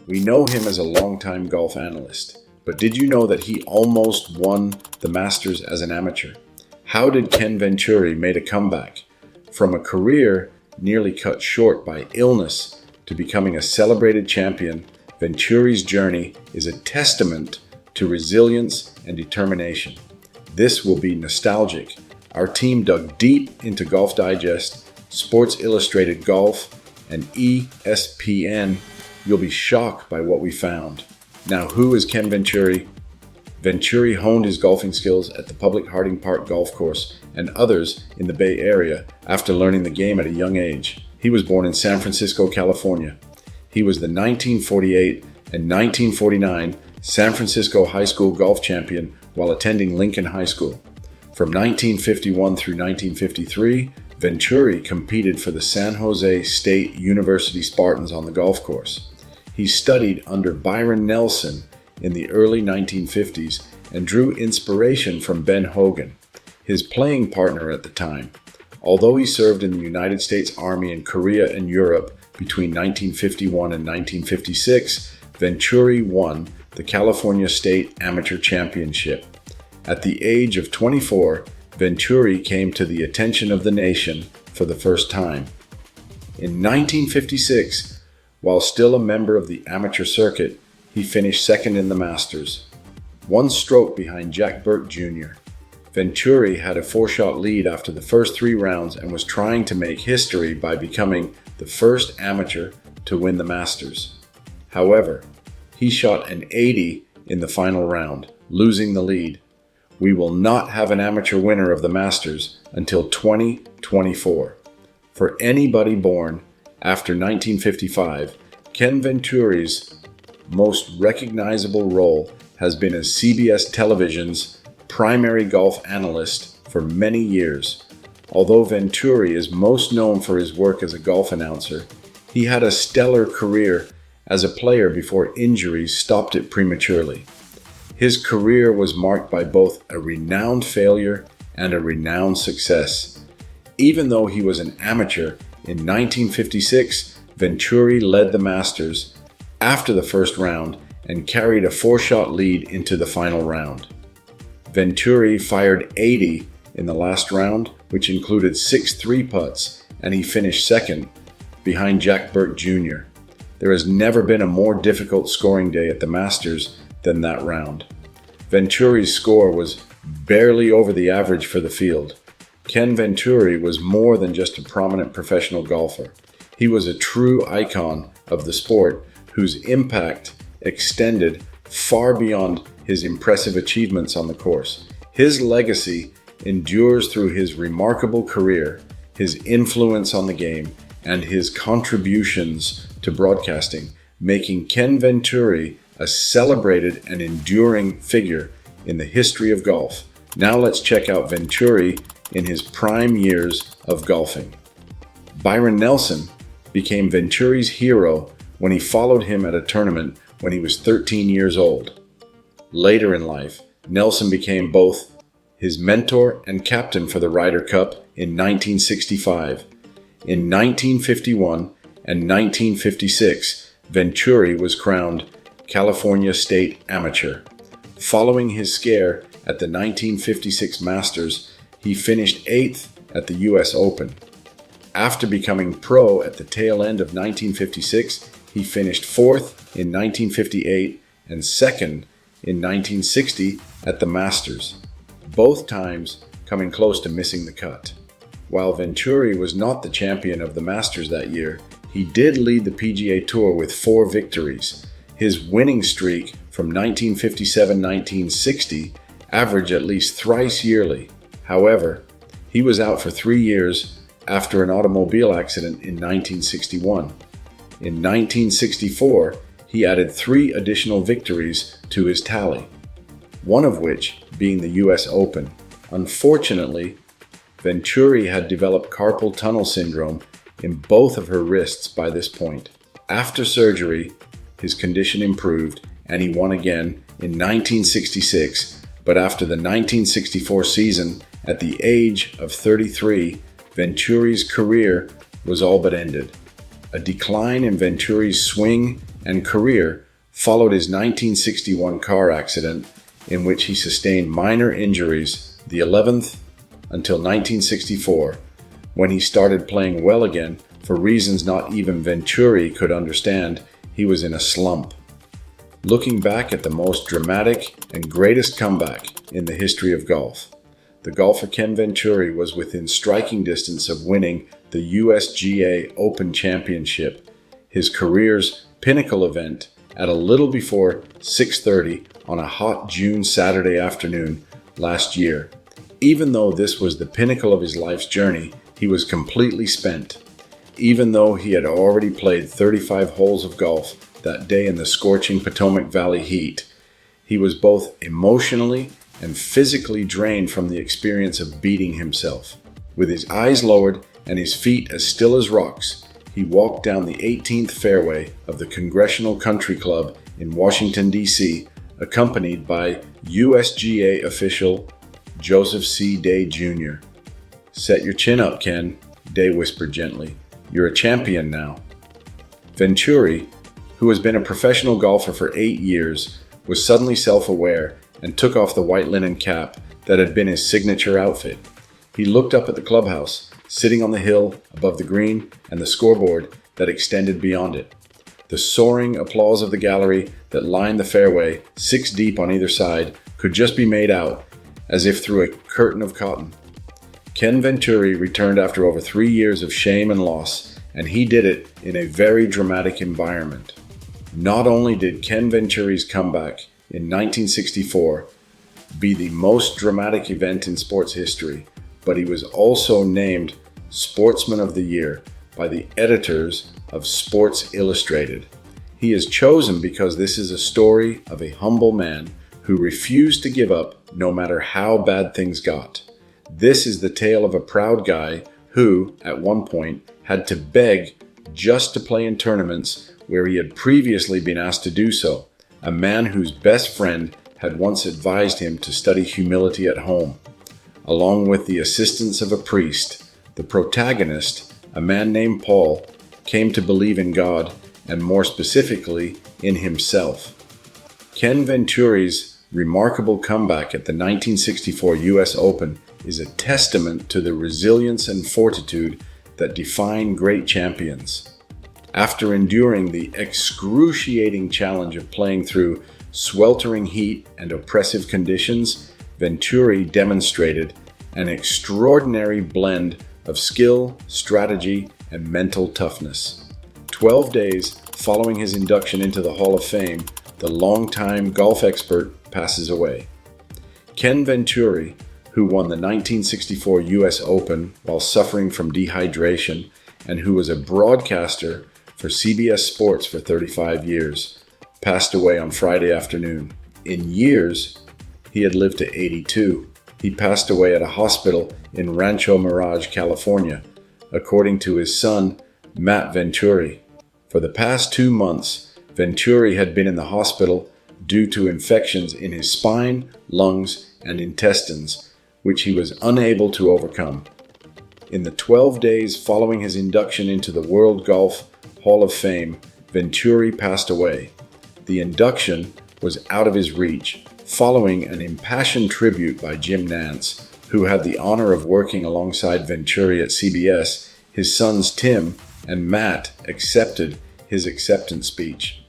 We know him as a longtime golf analyst, but did you know that he almost won the Masters as an amateur? How did Ken Venturi make a comeback? From a career nearly cut short by illness to becoming a celebrated champion, Venturi's journey is a testament to resilience and determination. This will be nostalgic. Our team dug deep into Golf Digest, Sports Illustrated Golf, and ESPN. You'll be shocked by what we found. Now, who is Ken Venturi? Venturi honed his golfing skills at the public Harding Park Golf Course and others in the Bay Area after learning the game at a young age. He was born in San Francisco, California. He was the 1948 and 1949 San Francisco High School golf champion while attending Lincoln High School. From 1951 through 1953, Venturi competed for the San Jose State University Spartans on the golf course. He studied under Byron Nelson in the early 1950s and drew inspiration from Ben Hogan, his playing partner at the time. Although he served in the United States Army in Korea and Europe between 1951 and 1956, Venturi won the California State Amateur Championship. At the age of 24, Venturi came to the attention of the nation for the first time. In 1956, while still a member of the amateur circuit, he finished second in the Masters, one stroke behind Jack Burke Jr. Venturi had a 4-shot lead after the first 3 rounds and was trying to make history by becoming the first amateur to win the Masters. However, he shot an 80 in the final round, losing the lead. We will not have an amateur winner of the Masters until 2024. For anybody born after 1955, Ken Venturi's most recognizable role has been as CBS Television's primary golf analyst for many years. Although Venturi is most known for his work as a golf announcer, he had a stellar career as a player before injuries stopped it prematurely. His career was marked by both a renowned failure and a renowned success. Even though he was an amateur, in 1956, Venturi led the Masters after the first round and carried a 4-shot lead into the final round. Venturi fired 80 in the last round, which included 6 3-putts, and he finished second behind Jack Burke Jr. There has never been a more difficult scoring day at the Masters than that round. Venturi's score was barely over the average for the field. Ken Venturi was more than just a prominent professional golfer. He was a true icon of the sport whose impact extended far beyond his impressive achievements on the course. His legacy endures through his remarkable career, his influence on the game, and his contributions to broadcasting, making Ken Venturi a celebrated and enduring figure in the history of golf. Now let's check out Venturi in his prime years of golfing. Byron Nelson became Venturi's hero when he followed him at a tournament when he was 13 years old. Later in life, Nelson became both his mentor and captain for the Ryder Cup in 1965. In 1951 and 1956, Venturi was crowned California State Amateur. Following his scare at the 1956 Masters, he finished 8th at the US Open. After becoming pro at the tail end of 1956, he finished 4th in 1958 and 2nd in 1960 at the Masters, both times coming close to missing the cut. While Venturi was not the champion of the Masters that year, he did lead the PGA Tour with 4 victories. His winning streak from 1957-1960 averaged at least thrice yearly. However, he was out for 3 years after an automobile accident in 1961. In 1964, he added 3 additional victories to his tally, one of which being the US Open. Unfortunately, Venturi had developed carpal tunnel syndrome in both of her wrists by this point. After surgery, his condition improved and he won again in 1966, but after the 1964 season, at the age of 33, Venturi's career was all but ended. A decline in Venturi's swing and career followed his 1961 car accident, in which he sustained minor injuries, the 11th until 1964, when he started playing well again for reasons not even Venturi could understand. He was in a slump. Looking back at the most dramatic and greatest comeback in the history of golf, the golfer Ken Venturi was within striking distance of winning the USGA Open Championship, his career's pinnacle event, at a little before 6:30 on a hot June Saturday afternoon last year. Even though this was the pinnacle of his life's journey, he was completely spent. Even though he had already played 35 holes of golf that day in the scorching Potomac Valley heat, he was both emotionally and physically drained from the experience of beating himself. With his eyes lowered and his feet as still as rocks, he walked down the 18th fairway of the Congressional Country Club in Washington, D.C., accompanied by USGA official Joseph C. Day Jr. "Set your chin up, Ken," Day whispered gently. "You're a champion now." Venturi, who has been a professional golfer for 8 years, was suddenly self-aware and took off the white linen cap that had been his signature outfit. He looked up at the clubhouse, sitting on the hill above the green and the scoreboard that extended beyond it. The soaring applause of the gallery that lined the fairway, 6 deep on either side, could just be made out, as if through a curtain of cotton. Ken Venturi returned after over 3 years of shame and loss, and he did it in a very dramatic environment. Not only did Ken Venturi's comeback in 1964 be the most dramatic event in sports history, but he was also named Sportsman of the Year by the editors of Sports Illustrated. He is chosen because this is a story of a humble man who refused to give up no matter how bad things got. This is the tale of a proud guy who, at one point, had to beg just to play in tournaments where he had previously been asked to do so, a man whose best friend had once advised him to study humility at home. Along with the assistance of a priest, the protagonist, a man named Paul, came to believe in God, and more specifically, in himself. Ken Venturi's remarkable comeback at the 1964 US Open is a testament to the resilience and fortitude that define great champions. After enduring the excruciating challenge of playing through sweltering heat and oppressive conditions, Venturi demonstrated an extraordinary blend of skill, strategy, and mental toughness. 12 days following his induction into the Hall of Fame, the longtime golf expert passes away. Ken Venturi, who won the 1964 US Open while suffering from dehydration and who was a broadcaster for CBS Sports for 35 years, passed away on Friday afternoon. In years, he had lived to 82. He passed away at a hospital in Rancho Mirage, California, according to his son, Matt Venturi. For the past 2 months, Venturi had been in the hospital due to infections in his spine, lungs, and intestines, which he was unable to overcome. In the 12 days following his induction into the World Golf Hall of Fame, Venturi passed away. The induction was out of his reach, following an impassioned tribute by Jim Nantz, who had the honor of working alongside Venturi at CBS. His sons Tim and Matt accepted his acceptance speech.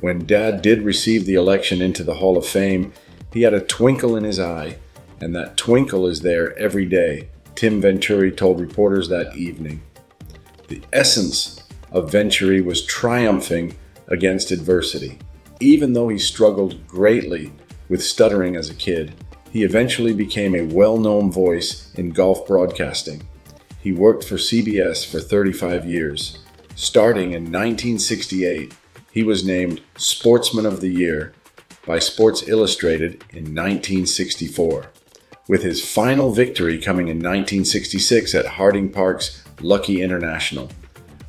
When Dad did receive the election into the Hall of Fame, he had a twinkle in his eye, and that twinkle is there every day, Tim Venturi told reporters that evening. The essence of Venturi was triumphing against adversity. Even though he struggled greatly with stuttering as a kid, he eventually became a well-known voice in golf broadcasting. He worked for CBS for 35 years. Starting in 1968, he was named Sportsman of the Year by Sports Illustrated in 1964, with his final victory coming in 1966 at Harding Park's Lucky International.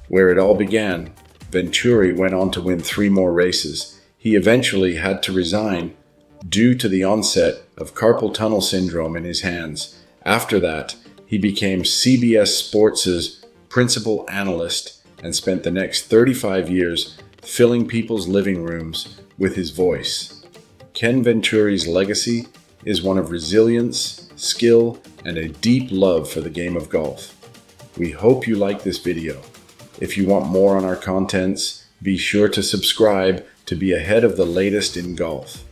Where it all began, Venturi went on to win 3 more races. He eventually had to resign due to the onset of carpal tunnel syndrome in his hands. After that, he became CBS Sports' principal analyst and spent the next 35 years filling people's living rooms with his voice. Ken Venturi's legacy is one of resilience, skill, and a deep love for the game of golf. We hope you like this video. If you want more on our contents, be sure to subscribe to be ahead of the latest in golf.